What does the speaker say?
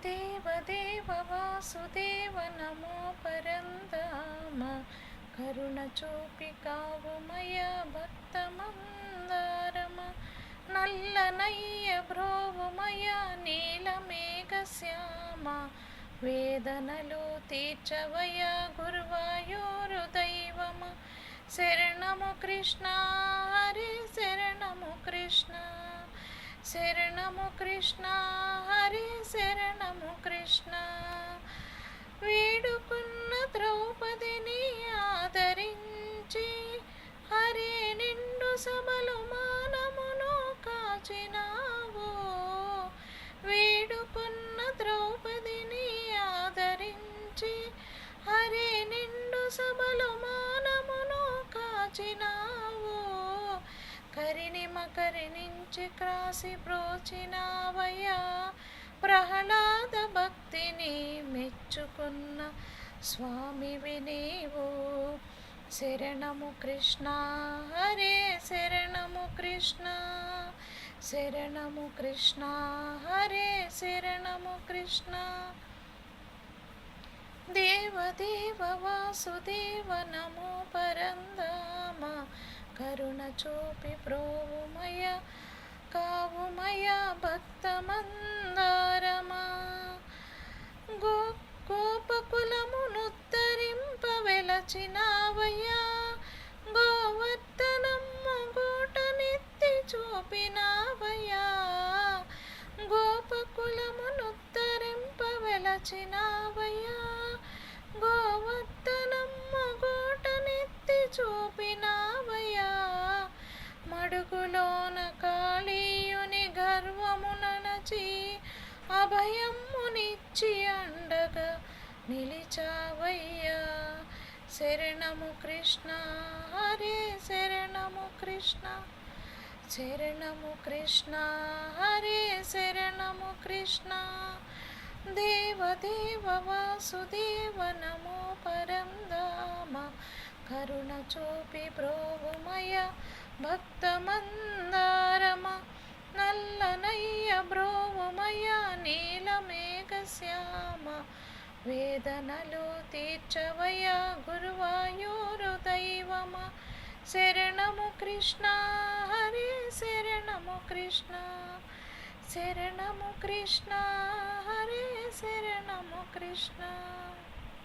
దేవదేవ వాసుదేవ నమో పరంధామ కరుణ చూపి కావుమయ భక్తమందారమ నల్లనయ్య బ్రోవుమయ నీలమేఘ శ్యామ వేదనలు తీర్చవయ గురువాయూరు దైవమ శరణము కృష్ణ హరి శరణము కృష్ణ శరణము కృష్ణ హరి శరణము కృష్ణ వేడుకున్న ద్రౌపదిని ఆదరించి హరి నిండు సభలు మానమును కాచినావు వేడుకున్న ద్రౌపదిని ఆదరించి హరి నిండు సభలు మానమును కాచినావు కరిని మకరినించి క్రాసి బ్రోచినావయ్యా ప్రహ్లాద భక్తిని మెచ్చుకున్న స్వామివి నీవు శరణము కృష్ణ హరే శరణము కృష్ణ శరణము కృష్ణ హరే శరణము కృష్ణ దేవదేవ వాసుదేవ నమో పరంధామ కరుణ చూపి ప్రోవుమయ కావుమయ భక్తమందారమా గోపకులమునుద్ధరింప వెలచినావయ్యా గోవర్ధనమ్మ గూటనెత్తి చూపినావయ్యా గోపకులమునుద్ధరింప వెలచినావయ్యా గోవర్ధనమ్మ గూటనెత్తి చూపినావయ్యా మడుగులోన కాళీయుని గర్వమునచి అభయమునిచ్చి అండగా నిలిచావయ్యా శరణము కృష్ణ హరే శరణము కృష్ణ శరణము కృష్ణ హరే శరణము కృష్ణ దేవదేవ వాసుదేవ నమో పరంధామ కరుణ చూపి బ్రోవుమయ భక్తమందారమ నల్లనయ్య బ్రోవుమయ నీలమేఘ శ్యామ వేదనలు తీర్చవయ గురువాయూరు దైవమ శరణము కృష్ణ హరి శరణము కృష్ణ శరణము కృష్ణ హరి శరణము కృష్ణ